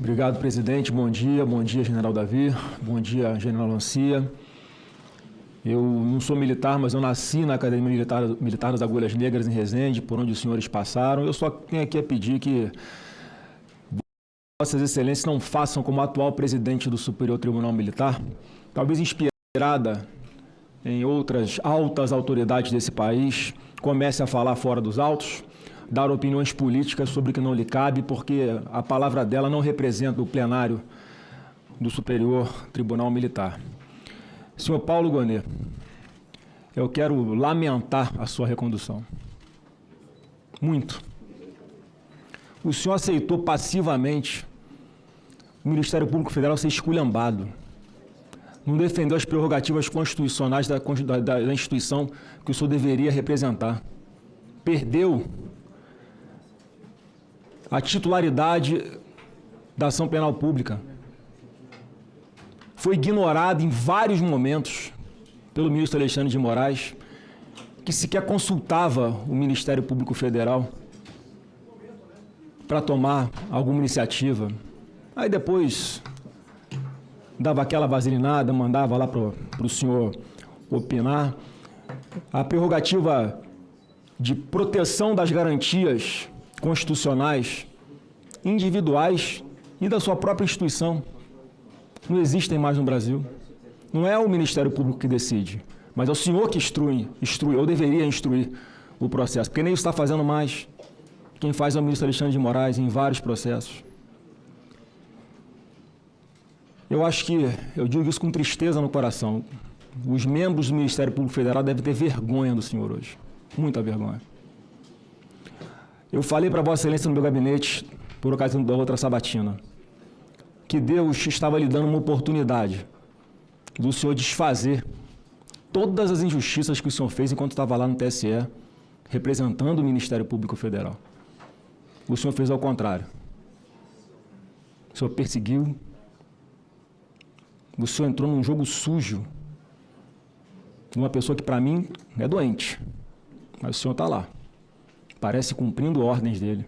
Obrigado, presidente. Bom dia, general Davi. Bom dia, general Lancia. Eu não sou militar, mas eu nasci na Academia Militar das Agulhas Negras, em Resende, por onde os senhores passaram. Eu só tenho aqui a pedir que Vossas Excelências não façam como o atual presidente do Superior Tribunal Militar, talvez inspirada em outras altas autoridades desse país, comece a falar fora dos autos, dar opiniões políticas sobre o que não lhe cabe, porque a palavra dela não representa o plenário do Superior Tribunal Militar. Senhor Paulo Gonet, eu quero lamentar a sua recondução. Muito. O senhor aceitou passivamente o Ministério Público Federal ser esculhambado. Não defendeu as prerrogativas constitucionais da instituição que o senhor deveria representar. Perdeu a titularidade da ação penal pública. Foi ignorado em vários momentos pelo ministro Alexandre de Moraes, que sequer consultava o Ministério Público Federal para tomar alguma iniciativa. Aí depois dava aquela vaselinada, mandava lá para o senhor opinar. A prerrogativa de proteção das garantias constitucionais, individuais e da sua própria instituição não existem mais no Brasil. Não é o Ministério Público que decide, mas é o senhor que instrui, ou deveria instruir o processo, porque nem isso está fazendo mais. Quem faz é o ministro Alexandre de Moraes em vários processos. Eu acho que, eu digo isso com tristeza no coração, os membros do Ministério Público Federal devem ter vergonha do senhor hoje, muita vergonha. Eu falei para Vossa Excelência no meu gabinete, por ocasião da outra sabatina, que Deus estava lhe dando uma oportunidade do senhor desfazer todas as injustiças que o senhor fez enquanto estava lá no TSE, representando o Ministério Público Federal. O senhor fez ao contrário. O senhor perseguiu. O senhor entrou num jogo sujo de uma pessoa que, para mim, é doente. Mas o senhor está lá. Parece cumprindo ordens dele.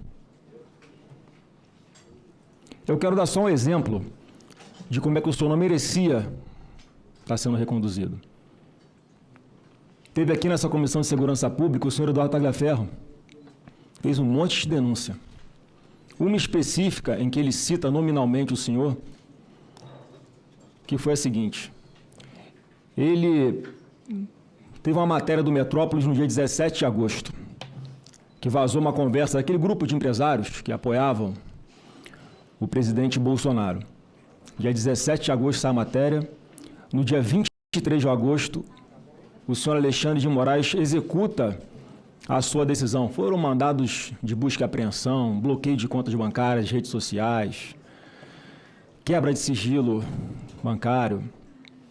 Eu quero dar só um exemplo de como é que o senhor não merecia estar sendo reconduzido. Teve aqui nessa Comissão de Segurança Pública o senhor Eduardo Tagliaferro, fez um monte de denúncia. Uma específica em que ele cita nominalmente o senhor, que foi a seguinte: ele teve uma matéria do Metrópolis no dia 17 de agosto, que vazou uma conversa daquele grupo de empresários que apoiavam o presidente Bolsonaro. Dia 17 de agosto essa matéria. No dia 23 de agosto, o senhor Alexandre de Moraes executa a sua decisão. Foram mandados de busca e apreensão, bloqueio de contas bancárias, redes sociais, quebra de sigilo bancário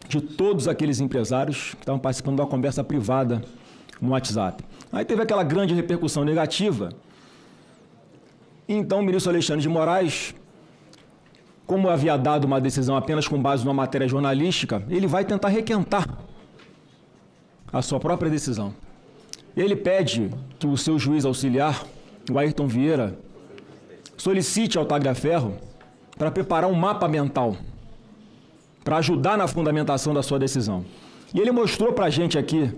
de todos aqueles empresários que estavam participando de uma conversa privada no WhatsApp. Aí teve aquela grande repercussão negativa. E então o ministro Alexandre de Moraes, como havia dado uma decisão apenas com base numa matéria jornalística, ele vai tentar requentar a sua própria decisão. Ele pede que o seu juiz auxiliar, o Ayrton Vieira, solicite ao Tagliaferro para preparar um mapa mental para ajudar na fundamentação da sua decisão. E ele mostrou para a gente aqui,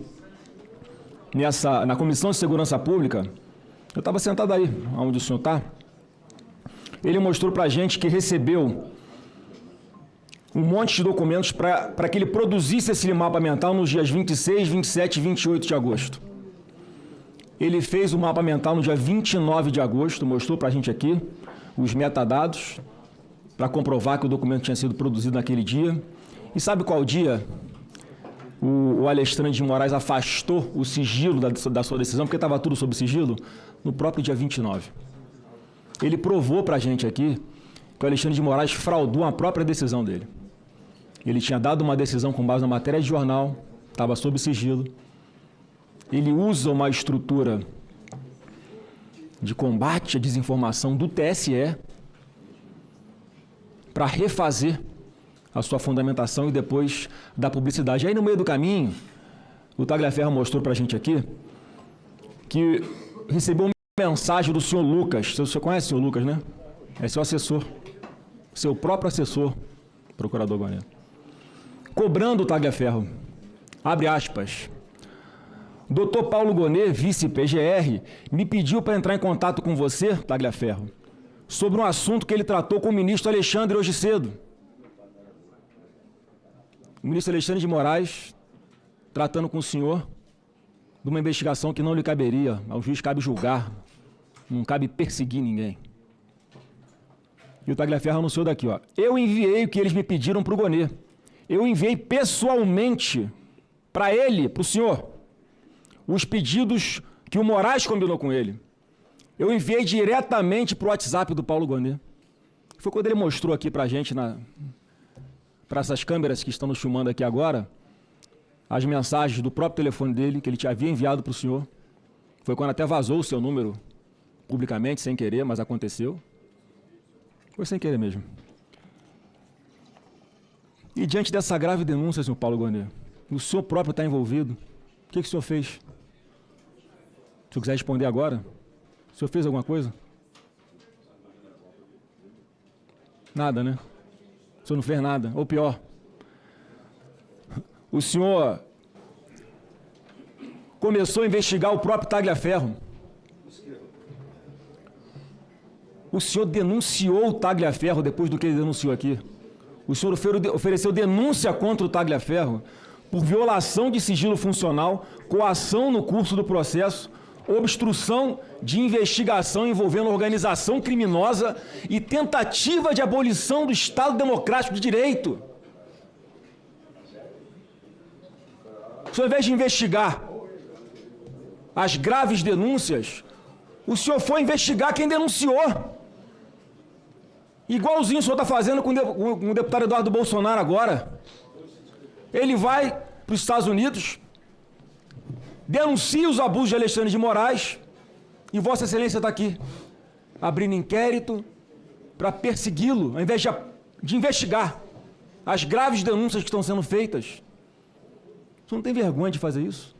na Comissão de Segurança Pública, eu estava sentado aí, onde o senhor está, ele mostrou para a gente que recebeu um monte de documentos para que ele produzisse esse mapa mental nos dias 26, 27 e 28 de agosto. Ele fez o mapa mental no dia 29 de agosto, mostrou para a gente aqui os metadados, para comprovar que o documento tinha sido produzido naquele dia. E sabe qual dia o Alexandre de Moraes afastou o sigilo da sua decisão, porque estava tudo sob sigilo? No próprio dia 29. Ele provou para a gente aqui que o Alexandre de Moraes fraudou a própria decisão dele. Ele tinha dado uma decisão com base na matéria de jornal, estava sob sigilo. Ele usa uma estrutura de combate à desinformação do TSE para refazer a sua fundamentação e depois dar publicidade. Aí, no meio do caminho, o Tagliaferro mostrou para a gente aqui que recebeu uma mensagem do senhor Lucas. Você conhece o senhor Lucas, né? É seu assessor. seu próprio assessor, procurador Gonê, cobrando o Tagliaferro. Abre aspas. Dr. Paulo Gonê, vice-PGR, me pediu para entrar em contato com você, Tagliaferro, sobre um assunto que ele tratou com o ministro Alexandre hoje cedo. O ministro Alexandre de Moraes, tratando com o senhor de uma investigação que não lhe caberia. Ao juiz cabe julgar, não cabe perseguir ninguém. E o Tagliaferro anunciou daqui, ó. Eu enviei o que eles me pediram para o Gonê. Eu enviei pessoalmente para ele, para o senhor, os pedidos que o Moraes combinou com ele. Eu enviei diretamente para o WhatsApp do Paulo Gonê. Foi quando ele mostrou aqui para a gente, para essas câmeras que estão nos filmando aqui agora, as mensagens do próprio telefone dele, que ele havia enviado para o senhor. Foi quando até vazou o seu número publicamente, sem querer, mas aconteceu. Foi sem querer mesmo. E diante dessa grave denúncia, senhor Paulo Gonê, o senhor próprio está envolvido, o que o senhor fez? Se o senhor quiser responder agora, o senhor fez alguma coisa? Nada, né? O senhor não fez nada, ou pior, o senhor começou a investigar o próprio Tagliaferro. O senhor denunciou o Tagliaferro depois do que ele denunciou aqui. O senhor ofereceu denúncia contra o Tagliaferro por violação de sigilo funcional, coação no curso do processo, obstrução de investigação envolvendo organização criminosa e tentativa de abolição do Estado Democrático de Direito. O senhor, ao invés de investigar as graves denúncias, o senhor foi investigar quem denunciou. Igualzinho o senhor está fazendo com o deputado Eduardo Bolsonaro agora. Ele vai para os Estados Unidos, denuncia os abusos de Alexandre de Moraes e Vossa Excelência está aqui, abrindo inquérito para persegui-lo, ao invés de investigar as graves denúncias que estão sendo feitas. O senhor não tem vergonha de fazer isso?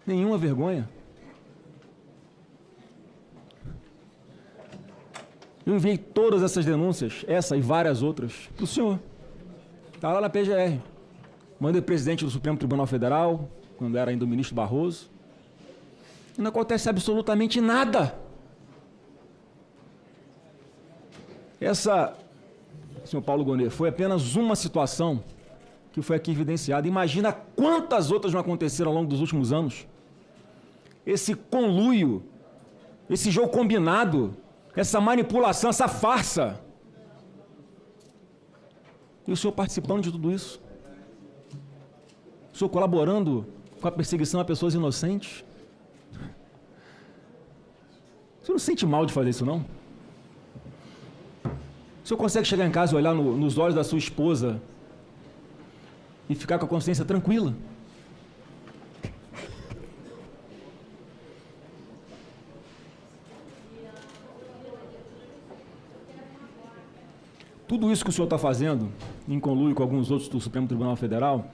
Nenhuma vergonha. Eu enviei todas essas denúncias, essa e várias outras, para o senhor. Está lá na PGR. Mandei presidente do Supremo Tribunal Federal, quando era ainda o ministro Barroso. E não acontece absolutamente nada. Essa, senhor Paulo Gonê, foi apenas uma situação que foi aqui evidenciada. Imagina quantas outras não aconteceram ao longo dos últimos anos. Esse conluio, esse jogo combinado, essa manipulação, essa farsa. E o senhor participando de tudo isso? O senhor colaborando com a perseguição a pessoas inocentes? O senhor não sente mal de fazer isso, não? O senhor consegue chegar em casa e olhar nos olhos da sua esposa e ficar com a consciência tranquila? Tudo isso que o senhor está fazendo, em conluio com alguns outros do Supremo Tribunal Federal,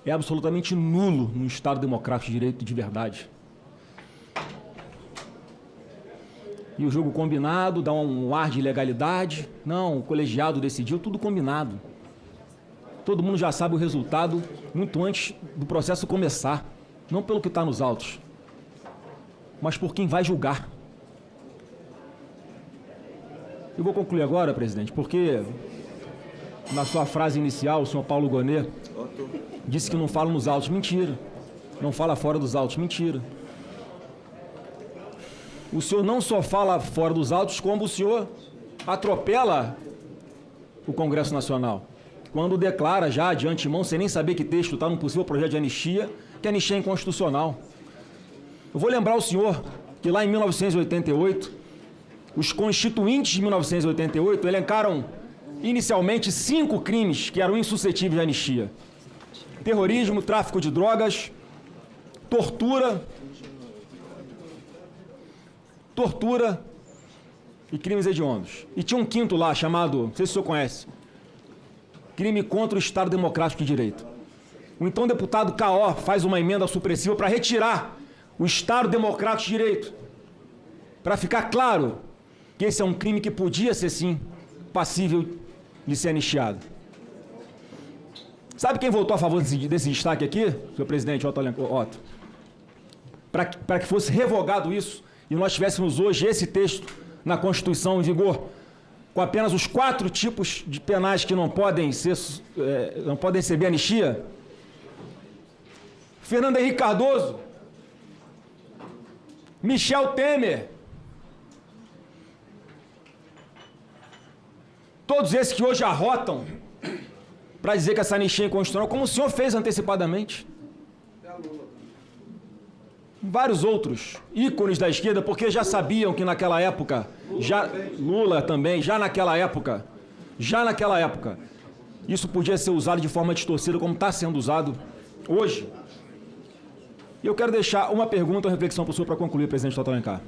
é absolutamente nulo no Estado Democrático de Direito de verdade. E o jogo combinado dá um ar de ilegalidade. Não, o colegiado decidiu, tudo combinado. Todo mundo já sabe o resultado muito antes do processo começar. Não pelo que está nos autos, mas por quem vai julgar. Eu vou concluir agora, presidente, porque na sua frase inicial, o senhor Paulo Gonê disse que não fala nos autos. Mentira. Não fala fora dos autos. Mentira. O senhor não só fala fora dos autos, como o senhor atropela o Congresso Nacional. Quando declara já de antemão, sem nem saber que texto está num possível projeto de anistia, que a anistia é inconstitucional. Eu vou lembrar ao senhor que lá em 1988, os constituintes de 1988 elencaram inicialmente 5 crimes que eram insuscetíveis de anistia: terrorismo, tráfico de drogas, tortura e crimes hediondos. E tinha um quinto lá chamado, não sei se o senhor conhece, crime contra o Estado Democrático de Direito. O então deputado K.O. faz uma emenda supressiva para retirar o Estado Democrático de Direito, para ficar claro que esse é um crime que podia ser, sim, passível de ser anistiado. Sabe quem votou a favor desse destaque aqui, senhor presidente Otto? Para que fosse revogado isso e nós tivéssemos hoje esse texto na Constituição em vigor, com apenas os 4 tipos de penais que não podem receber anistia? Fernando Henrique Cardoso, Michel Temer, todos esses que hoje arrotam para dizer que essa anistia é inconstitucional, como o senhor fez antecipadamente. Vários outros ícones da esquerda, porque já sabiam que naquela época, Lula também, já naquela época, isso podia ser usado de forma distorcida, como está sendo usado hoje. E eu quero deixar uma pergunta, uma reflexão para o senhor para concluir, presidente Otto Alencar.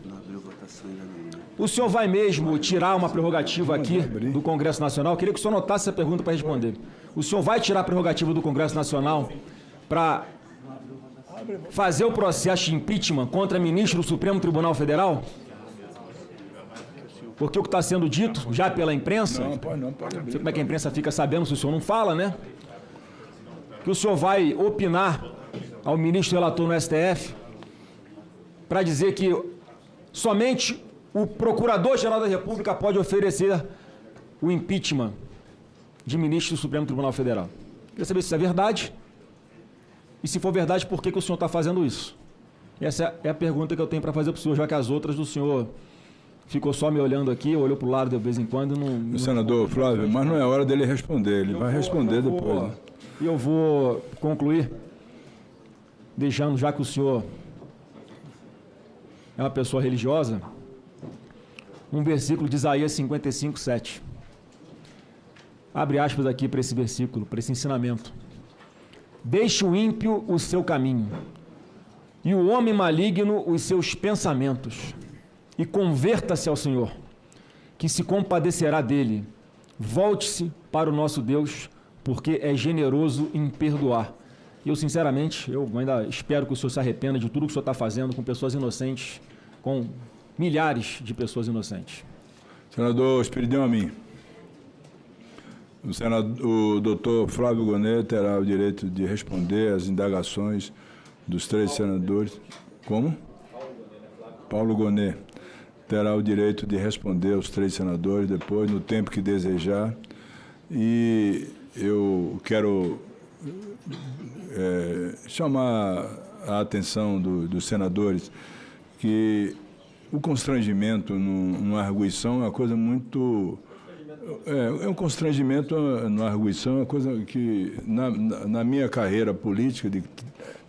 O senhor vai mesmo tirar uma prerrogativa aqui do Congresso Nacional? Eu queria que o senhor anotasse essa pergunta para responder. O senhor vai tirar a prerrogativa do Congresso Nacional para fazer o processo de impeachment contra ministro do Supremo Tribunal Federal? Porque o que está sendo dito já pela imprensa, não sei como é que a imprensa fica sabendo se o senhor não fala, né? Que o senhor vai opinar ao ministro relator no STF para dizer que somente o Procurador-Geral da República pode oferecer o impeachment de ministro do Supremo Tribunal Federal. Queria saber se isso é verdade. E se for verdade, por que o senhor está fazendo isso? Essa é a pergunta que eu tenho para fazer para o senhor, já que as outras do senhor ficou só me olhando aqui, olhou para o lado de vez em quando e não... Senador Flávio, mas não é hora dele responder, ele vai responder depois. E eu vou concluir, deixando, já que o senhor é uma pessoa religiosa, um versículo de Isaías 55, 7. Abre aspas aqui para esse versículo, para esse ensinamento. Deixe o ímpio o seu caminho, e o homem maligno os seus pensamentos, e converta-se ao Senhor, que se compadecerá dele. Volte-se para o nosso Deus, porque é generoso em perdoar. E eu, sinceramente, eu ainda espero que o senhor se arrependa de tudo que o senhor está fazendo com pessoas inocentes, com milhares de pessoas inocentes. Senador Esperidião Amin. O doutor Flávio Gonet terá o direito de responder às indagações dos 3 senadores. Como? Paulo Gonet terá o direito de responder aos 3 senadores depois, no tempo que desejar. E eu quero chamar a atenção dos senadores que o constrangimento numa arguição é uma coisa muito... um constrangimento na arguição, é uma coisa que, na minha carreira política de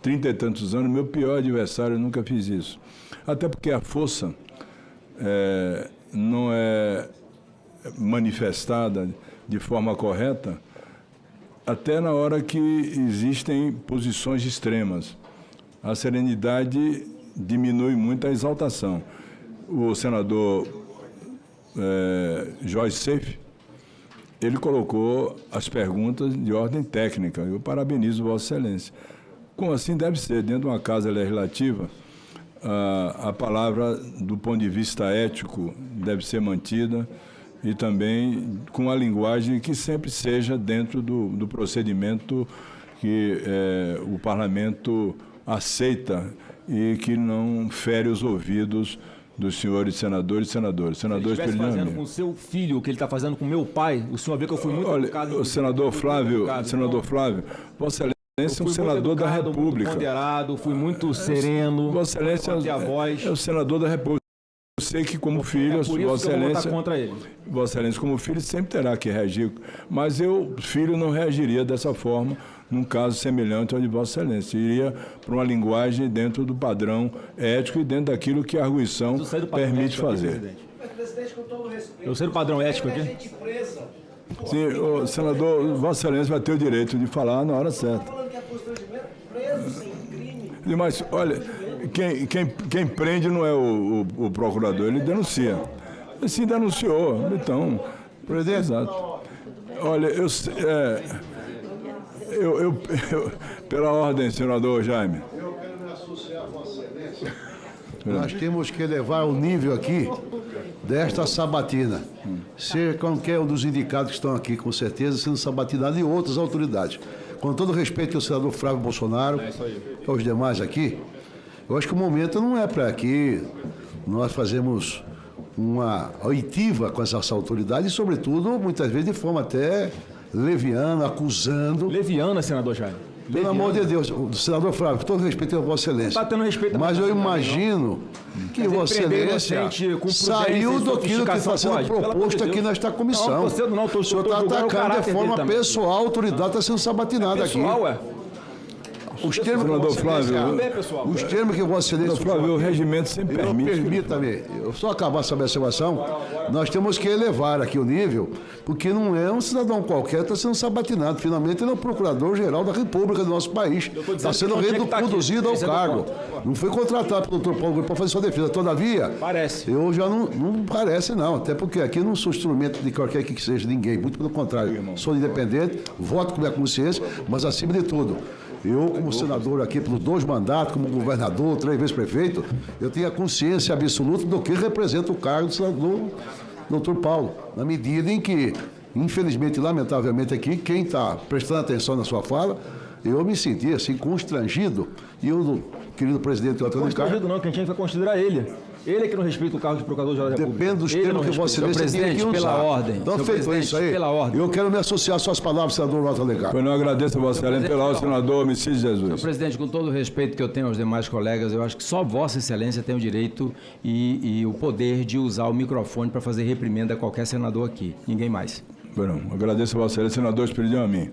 30 e tantos anos, meu pior adversário, eu nunca fiz isso. Até porque a força não é manifestada de forma correta até na hora que existem posições extremas. A serenidade diminui muito a exaltação. O senador Joyce Seif, ele colocou as perguntas de ordem técnica. Eu parabenizo Vossa Excelência. Como assim deve ser? Dentro de uma casa legislativa, a palavra, do ponto de vista ético, deve ser mantida e também com a linguagem que sempre seja dentro do procedimento que o parlamento aceita e que não fere os ouvidos dos senhores senadores e senadoras. Se ele estivesse fazendo com o seu filho o que ele está fazendo com meu pai, o senhor vê que eu fui muito educado. Senador Flávio, Vossa Excelência é um senador da República. Muito ponderado, fui muito sereno. Vossa Excelência é o senador da República. Eu sei que como filho, Vossa Excelência, contra ele. Vossa Excelência como filho sempre terá que reagir, mas eu, filho, não reagiria dessa forma num caso semelhante ao de Vossa Excelência. Iria para uma linguagem dentro do padrão ético e dentro daquilo que a arguição permite fazer. Eu sei do padrão ético aqui? Sim, o senador, Vossa Excelência vai ter o direito de falar na hora certa. Mas, olha, quem prende não é o procurador, ele denuncia. Ele sim denunciou, então... Presidente. Exato. Olha, pela ordem, senador Jaime. Eu quero me associar a Vossa Excelência. Nós temos que elevar o nível aqui desta sabatina, seja qualquer um dos indicados que estão aqui, com certeza, sendo sabatinado, e outras autoridades. Com todo respeito ao senador Flávio Bolsonaro, aos demais aqui, eu acho que o momento não é para aqui nós fazermos uma oitiva com essas autoridades, e, sobretudo, muitas vezes de forma até leviana, acusando. Leviana, senador Jair. Pelo amor de Deus, senador Flávio, com todo respeito a Vossa Excelência. Está tendo respeito. Mas eu imagino que Vossa Excelência saiu daquilo que está sendo proposto aqui nesta comissão. O senhor está atacando de forma pessoal, a autoridade está sendo sabatinada aqui. Os termos senador Flávio, os termos que Vossa Excelência... Senador Flávio, o regimento sempre permite. Permita-me, eu só acabar essa observação, nós temos que elevar aqui o nível, porque não é um cidadão qualquer que está sendo sabatinado. Finalmente, ele é o Procurador-Geral da República do nosso país. Está sendo reconduzido ao cargo. Não foi contratado pelo Dr. Paulo para fazer sua defesa. Todavia, parece. Eu já não parece, não. Até porque aqui não sou instrumento de qualquer que seja, ninguém. Muito pelo contrário. Sou independente, voto com minha consciência, mas acima de tudo, eu, como senador aqui, pelos 2 mandatos, como governador, 3 vezes prefeito, eu tenho a consciência absoluta do que representa o cargo do senador Dr. Paulo, na medida em que, infelizmente, lamentavelmente aqui, quem está prestando atenção na sua fala, eu me senti assim constrangido, e eu, querido presidente Antônio Carlos... Constrangido não, quem tinha que constrangir ele. Ele é que não respeita o cargo de Procurador-Geral da República. Depende dos termos que Vossa Excelência tem que usar. Pela ordem. Então, feito isso aí, eu quero me associar às suas palavras, senador Walter Alencar. Eu não agradeço a Vossa Excelência pela ordem, senador Messias Jesus. Senhor presidente, com todo o respeito que eu tenho aos demais colegas, eu acho que só Vossa Excelência tem o direito e o poder de usar o microfone para fazer reprimenda a qualquer senador aqui. Ninguém mais. Bueno, agradeço a Vossa Excelência, senador Espiridião a mim.